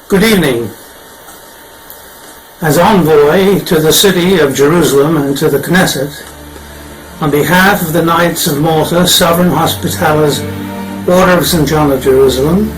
Good evening. As envoy to the city of Jerusalem and to the Knesset, on behalf of the Knights of Malta, Sovereign Hospitallers, Order of St. John of Jerusalem,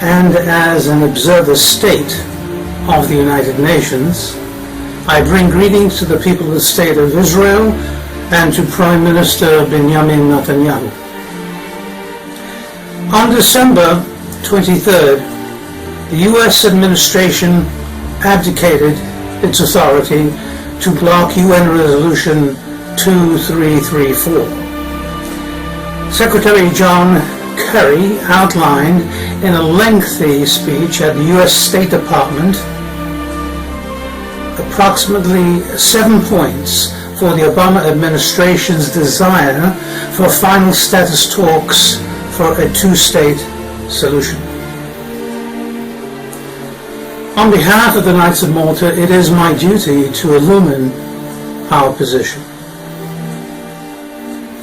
and as an observer state of the United Nations, I bring greetings to the people of the State of Israel and to Prime Minister Benjamin Netanyahu. On December 23rd, the U.S. administration abdicated its authority to block UN Resolution 2334. Secretary John Kerry outlined in a lengthy speech at the U.S. State Department approximately 7 points for the Obama administration's desire for final status talks for a two-state solution. On behalf of the Knights of Malta, it is my duty to illumine our position.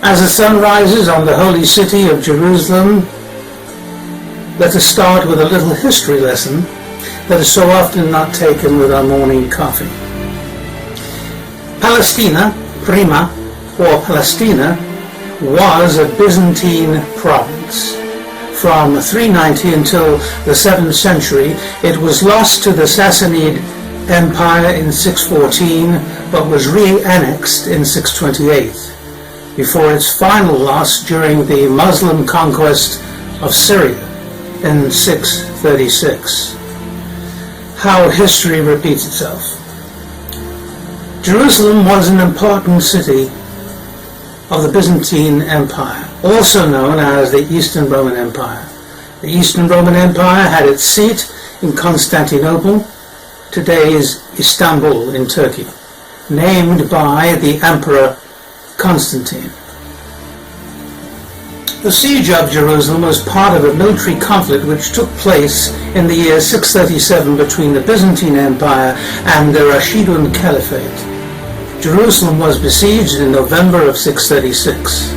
As the sun rises on the holy city of Jerusalem, let us start with a little history lesson that is so often not taken with our morning coffee. Palestina, prima, or Palestina, was a Byzantine province. From 390 until the 7th century, it was lost to the Sassanid Empire in 614, but was re-annexed in 628, before its final loss during the Muslim conquest of Syria in 636. How history repeats itself. Jerusalem was an important city of the Byzantine Empire, also known as the Eastern Roman Empire. The Eastern Roman Empire had its seat in Constantinople, today's Istanbul in Turkey, named by the Emperor Constantine. The siege of Jerusalem was part of a military conflict which took place in the year 637 between the Byzantine Empire and the Rashidun Caliphate. Jerusalem was besieged in November of 636.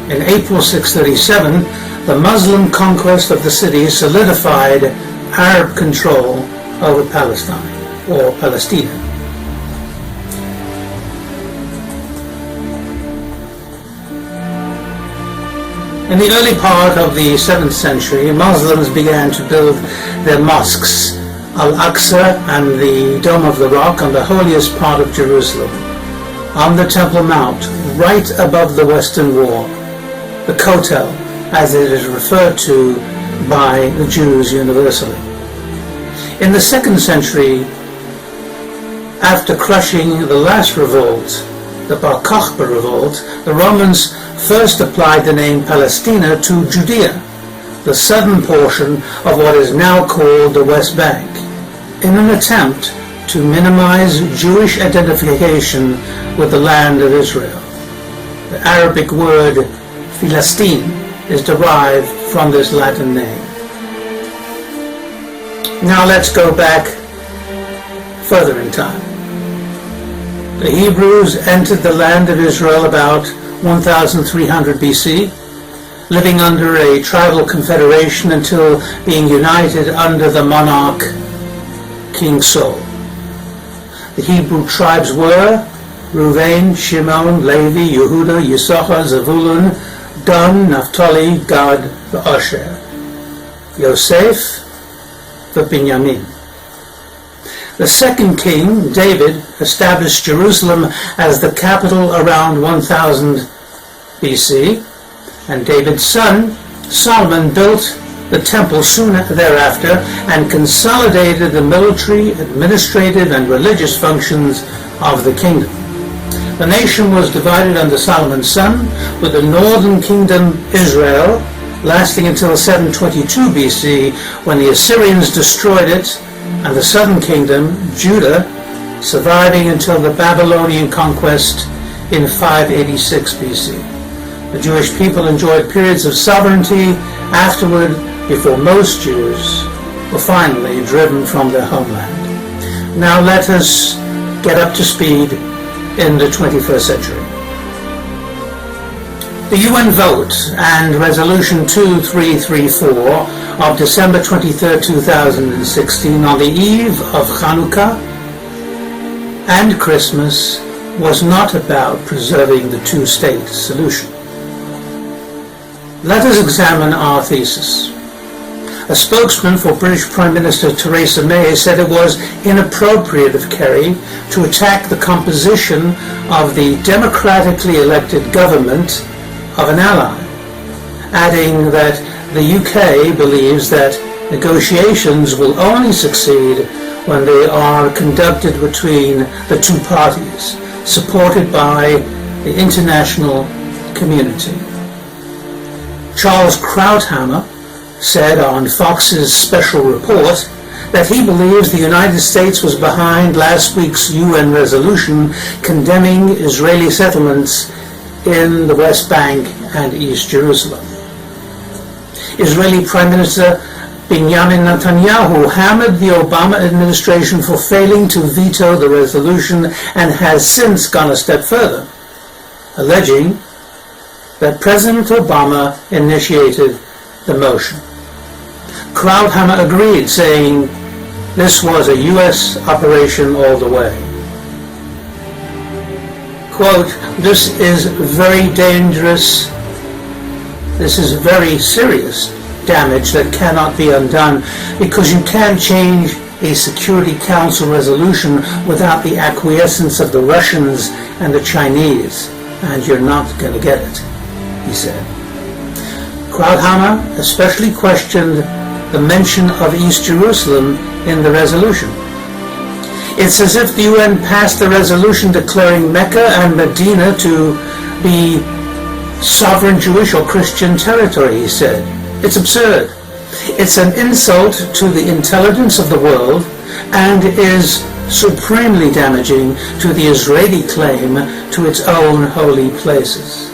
In April 637, the Muslim conquest of the city solidified Arab control over Palestine, or Palestina. In the early part of the 7th century, Muslims began to build their mosques, Al-Aqsa and the Dome of the Rock, on the holiest part of Jerusalem, on the Temple Mount, right above the Western Wall, the Kotel, as it is referred to by the Jews universally. In the 2nd century, after crushing the last revolt, the Bar Kokhba revolt, the Romans first applied the name Palestina to Judea, the southern portion of what is now called the West Bank, in an attempt to minimize Jewish identification with the land of Israel. The Arabic word Philistine is derived from this Latin name. Now let's go back further in time. The Hebrews entered the land of Israel about 1300 BC, living under a tribal confederation until being united under the monarch King Saul. The Hebrew tribes were Reuven, Shimon, Levi, Yehuda, Yisachar, Zevulun, Dan, Naphtali, Gad, and Asher, Yosef, and Benjamin. The second king, David, established Jerusalem as the capital around 1000 BC, and David's son, Solomon, built the temple soon thereafter and consolidated the military, administrative, and religious functions of the kingdom. The nation was divided under Solomon's son, with the northern kingdom, Israel, lasting until 722 BC, when the Assyrians destroyed it, and the southern kingdom, Judah, surviving until the Babylonian conquest in 586 BC. The Jewish people enjoyed periods of sovereignty afterward, before most Jews were finally driven from their homeland. Now let us get up to speed in the 21st century. The UN vote and Resolution 2334 of December 23, 2016, on the eve of Hanukkah and Christmas, was not about preserving the two-state solution. Let us examine our thesis. A spokesman for British Prime Minister Theresa May said it was inappropriate of Kerry to attack the composition of the democratically elected government of an ally, adding that the UK believes that negotiations will only succeed when they are conducted between the two parties, supported by the international community. Charles Krauthammer said on Fox's special report that he believes the United States was behind last week's UN resolution condemning Israeli settlements in the West Bank and East Jerusalem. Israeli Prime Minister Benjamin Netanyahu hammered the Obama administration for failing to veto the resolution and has since gone a step further, alleging that President Obama initiated the motion. Krauthammer agreed, saying this was a U.S. operation all the way. Quote, "This is very dangerous. This is very serious damage that cannot be undone because you can't change a Security Council resolution without the acquiescence of the Russians and the Chinese, and you're not going to get it," he said. Krauthammer especially questioned the mention of East Jerusalem in the resolution. It's as if the UN passed a resolution declaring Mecca and Medina to be sovereign Jewish or Christian territory, he said. It's absurd. It's an insult to the intelligence of the world and is supremely damaging to the Israeli claim to its own holy places.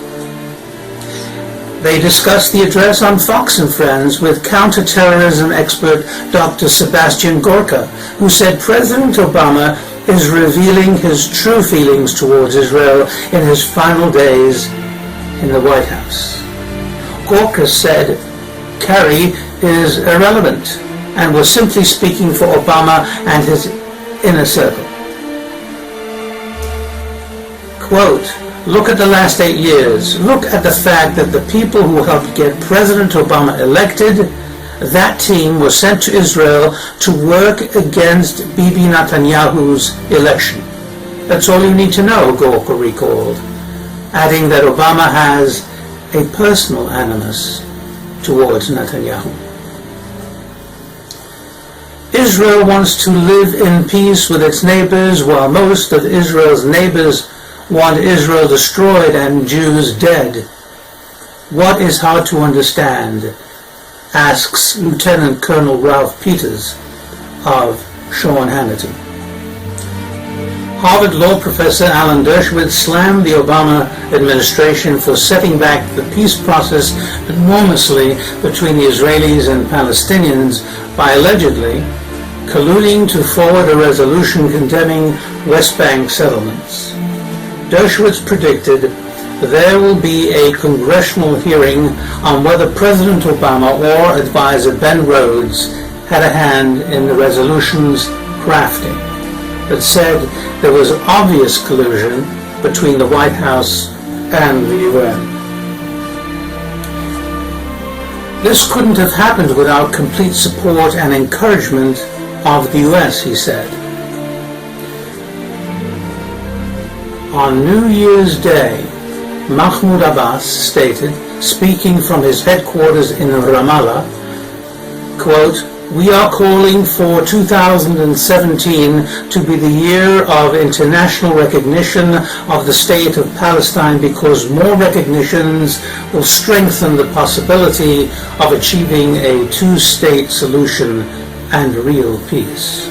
They discussed the address on Fox and Friends with counterterrorism expert Dr. Sebastian Gorka, who said President Obama is revealing his true feelings towards Israel in his final days in the White House. Gorka said Kerry is irrelevant and was simply speaking for Obama and his inner circle. Quote, "Look at the last 8 years. Look at the fact that the people who helped get President Obama elected, that team was sent to Israel to work against Bibi Netanyahu's election. That's all you need to know," Gorka recalled, adding that Obama has a personal animus towards Netanyahu. Israel wants to live in peace with its neighbors, while most of Israel's neighbors want Israel destroyed and Jews dead. What is hard to understand? Asks Lieutenant Colonel Ralph Peters of Sean Hannity. Harvard law professor Alan Dershowitz slammed the Obama administration for setting back the peace process enormously between the Israelis and Palestinians by allegedly colluding to forward a resolution condemning West Bank settlements. Dershowitz predicted there will be a congressional hearing on whether President Obama or advisor Ben Rhodes had a hand in the resolution's crafting, but said there was obvious collusion between the White House and the UN. This couldn't have happened without complete support and encouragement of the US, he said. On New Year's Day, Mahmoud Abbas stated, speaking from his headquarters in Ramallah, quote, "We are calling for 2017 to be the year of international recognition of the state of Palestine because more recognitions will strengthen the possibility of achieving a two-state solution and real peace."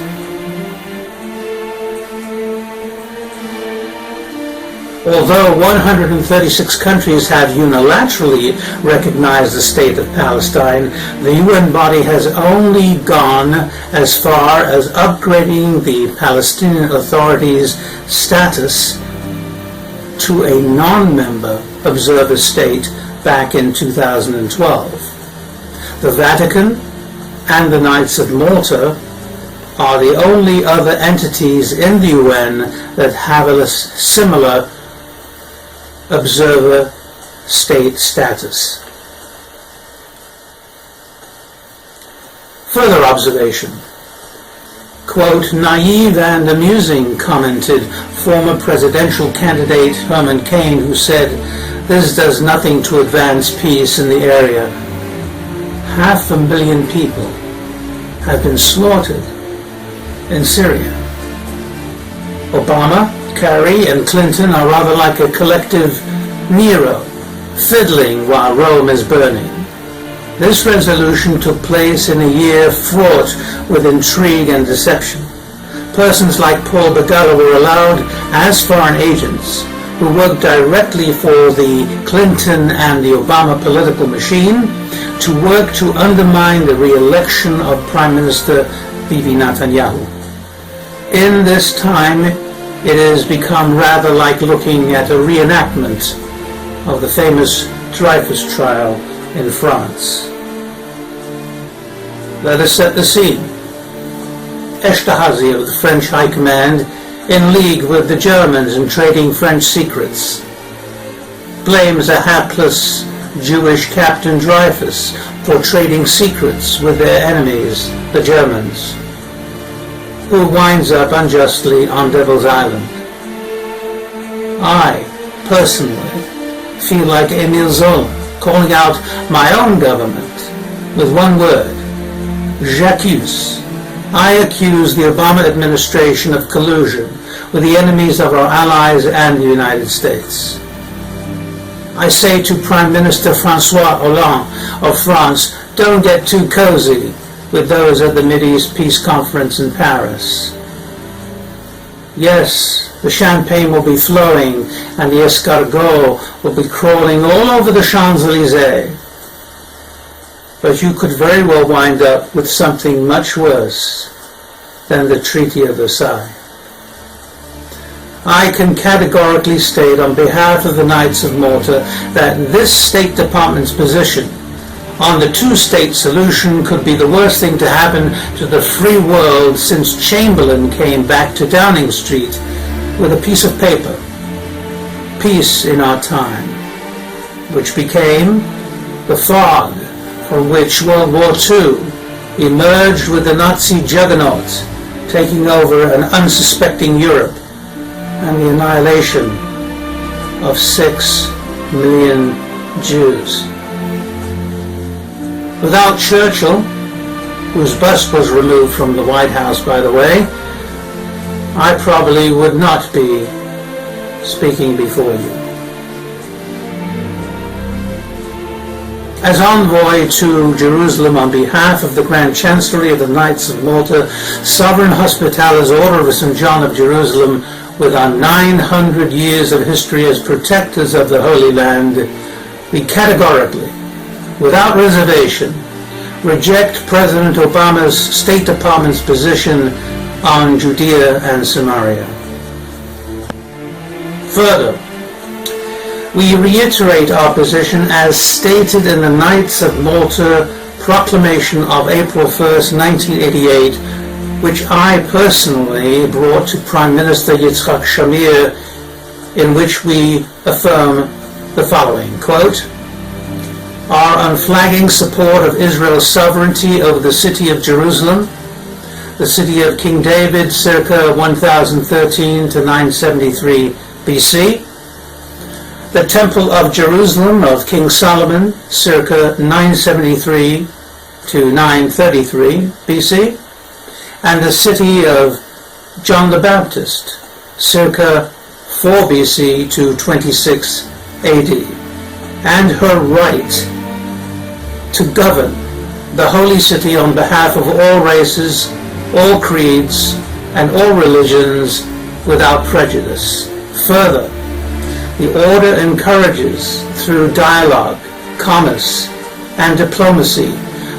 Although 136 countries have unilaterally recognized the state of Palestine, the UN body has only gone as far as upgrading the Palestinian Authority's status to a non-member observer state back in 2012. The Vatican and the Knights of Malta are the only other entities in the UN that have a similar observer state status. Further observation. Quote, naive and amusing, commented former presidential candidate Herman Cain, who said, this does nothing to advance peace in the area. 500,000 people have been slaughtered in Syria. Obama, Kerry, and Clinton are rather like a collective Nero, fiddling while Rome is burning. This resolution took place in a year fraught with intrigue and deception. Persons like Paul Begala were allowed as foreign agents who worked directly for the Clinton and the Obama political machine to work to undermine the re-election of Prime Minister Bibi Netanyahu. In this time, it has become rather like looking at a reenactment of the famous Dreyfus trial in France. Let us set the scene. Esterhazy of the French High Command in league with the Germans in trading French secrets, blames a hapless Jewish Captain Dreyfus for trading secrets with their enemies, the Germans, who winds up unjustly on Devil's Island. I, personally, feel like Emile Zola calling out my own government with one word, j'accuse. I accuse the Obama administration of collusion with the enemies of our allies and the United States. I say to Prime Minister François Hollande of France, don't get too cozy with those at the Mideast Peace Conference in Paris. Yes, the champagne will be flowing and the escargot will be crawling all over the Champs-Élysées. But you could very well wind up with something much worse than the Treaty of Versailles. I can categorically state on behalf of the Knights of Malta that this State Department's position on the two-state solution could be the worst thing to happen to the free world since Chamberlain came back to Downing Street with a piece of paper, Peace in Our Time, which became the fog from which World War II emerged with the Nazi juggernaut taking over an unsuspecting Europe and the annihilation of 6 million Jews. Without Churchill, whose bust was removed from the White House, by the way, I probably would not be speaking before you. As envoy to Jerusalem on behalf of the Grand Chancellery of the Knights of Malta, Sovereign Hospitalis Order of St. John of Jerusalem, with our 900 years of history as protectors of the Holy Land, we categorically, without reservation, reject President Obama's State Department's position on Judea and Samaria. Further, we reiterate our position as stated in the Knights of Malta Proclamation of April 1st, 1988, which I personally brought to Prime Minister Yitzhak Shamir, in which we affirm the following, quote, our unflagging support of Israel's sovereignty over the city of Jerusalem, the city of King David, circa 1013 to 973 BC, the Temple of Jerusalem of King Solomon, circa 973 to 933 BC, and the city of John the Baptist, circa 4 BC to 26 AD, and her right to govern the holy city on behalf of all races, all creeds, and all religions without prejudice. Further, the order encourages, through dialogue, commerce, and diplomacy,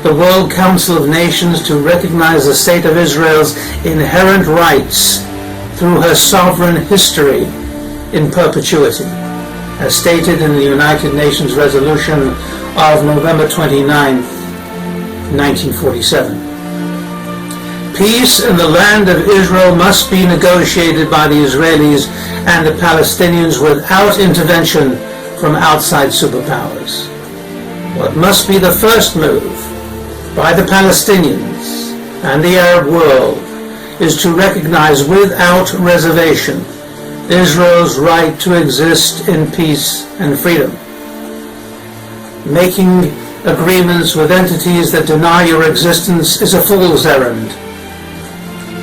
the World Council of Nations to recognize the State of Israel's inherent rights through her sovereign history in perpetuity. as stated in the United Nations resolution of November 29, 1947. Peace in the land of Israel must be negotiated by the Israelis and the Palestinians without intervention from outside superpowers. What must be the first move by the Palestinians and the Arab world is to recognize without reservation Israel's right to exist in peace and freedom. Making agreements with entities that deny your existence is a fool's errand.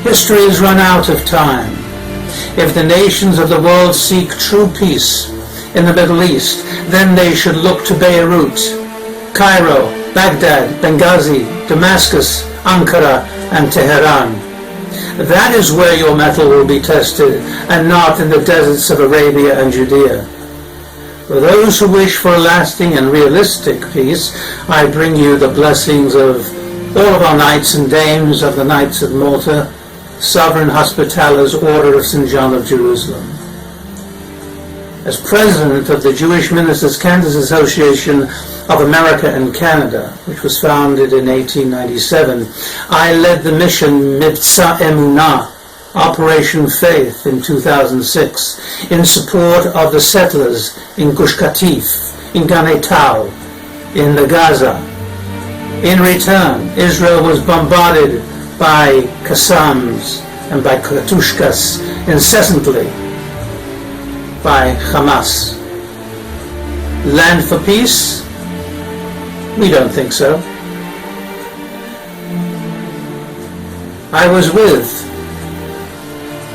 History has run out of time. If the nations of the world seek true peace in the Middle East, then they should look to Beirut, Cairo, Baghdad, Benghazi, Damascus, Ankara, and Tehran. That is where your mettle will be tested, and not in the deserts of Arabia and Judea. For those who wish for a lasting and realistic peace, I bring you the blessings of all of our knights and dames of the Knights of Malta, Sovereign Hospitallers Order of St. John of Jerusalem. As President of the Jewish Ministers Kansas Association of America and Canada, which was founded in 1897, I led the mission Mibtza Emunah, Operation Faith, in 2006, in support of the settlers in Gush Katif, in Gan Etal, in the Gaza. In return, Israel was bombarded by Qassams and by Katushkas incessantly by Hamas. Land for peace? We don't think so. I was with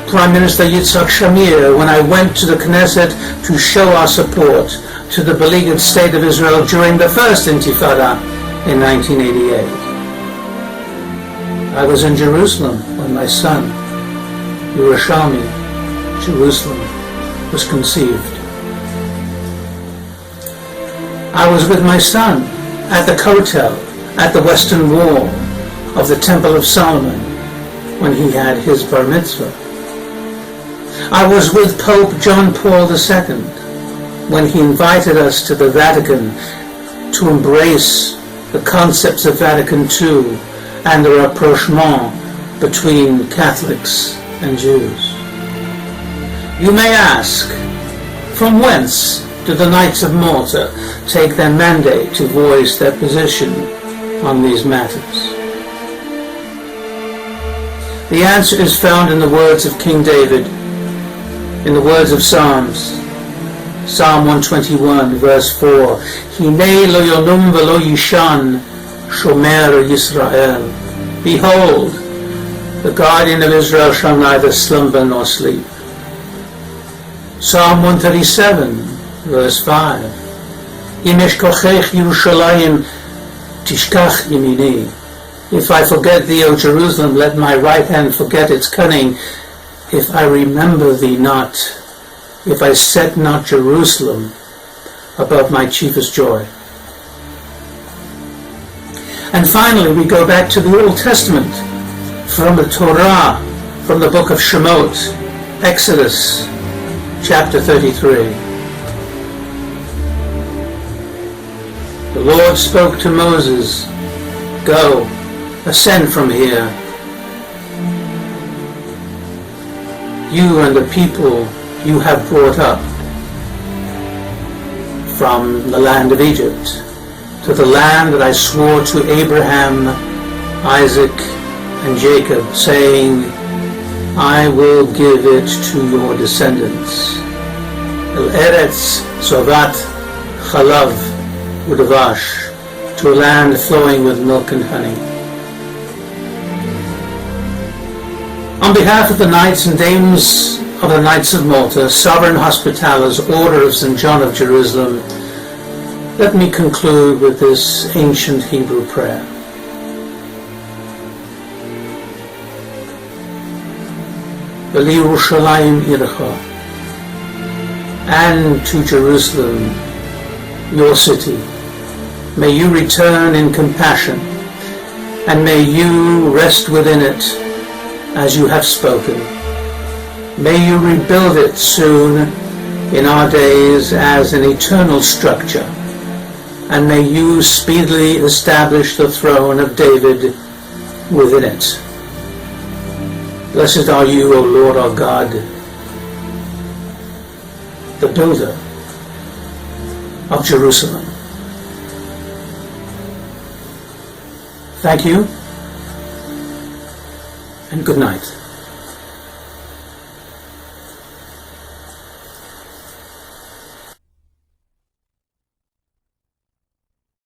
Prime Minister Yitzhak Shamir when I went to the Knesset to show our support to the beleaguered state of Israel during the first Intifada in 1988. I was in Jerusalem when my son, Yerushalmi, Jerusalem, was conceived. I was with my son at the Kotel, at the western wall of the Temple of Solomon, when he had his bar mitzvah. I was with Pope John Paul II when he invited us to the Vatican to embrace the concepts of Vatican II and the rapprochement between Catholics and Jews. You may ask, from whence do the Knights of Malta take their mandate to voice their position on these matters? The answer is found in the words of King David, in the words of Psalms. Psalm 121, verse 4, Hinei lo yonum velo yishan, shomer Yisrael. Behold, the guardian of Israel shall neither slumber nor sleep. Psalm 137, verse 5, Im eshkochech Yerushalayim tishkach yemini. If I forget thee, O Jerusalem, let my right hand forget its cunning. If I remember thee not, if I set not Jerusalem above my chiefest joy. And finally, we go back to the Old Testament, from the Torah, from the book of Shemot, Exodus, chapter 33. The Lord spoke to Moses, Go, ascend from here, you and the people you have brought up from the land of Egypt to the land that I swore to Abraham, Isaac, and Jacob, saying, I will give it to your descendants. El Eretz Sovat Chalav Udavash, to a land flowing with milk and honey. On behalf of the Knights and Dames of the Knights of Malta, Sovereign Hospitallers Order of St. John of Jerusalem, let me conclude with this ancient Hebrew prayer. V'liyerushalayim ircha, and to Jerusalem, your city, may you return in compassion, and may you rest within it as you have spoken. May you rebuild it soon, in our days as an eternal structure, and may you speedily establish the throne of David within it. Blessed are you, O Lord our God, the builder of Jerusalem. Thank you, and good night.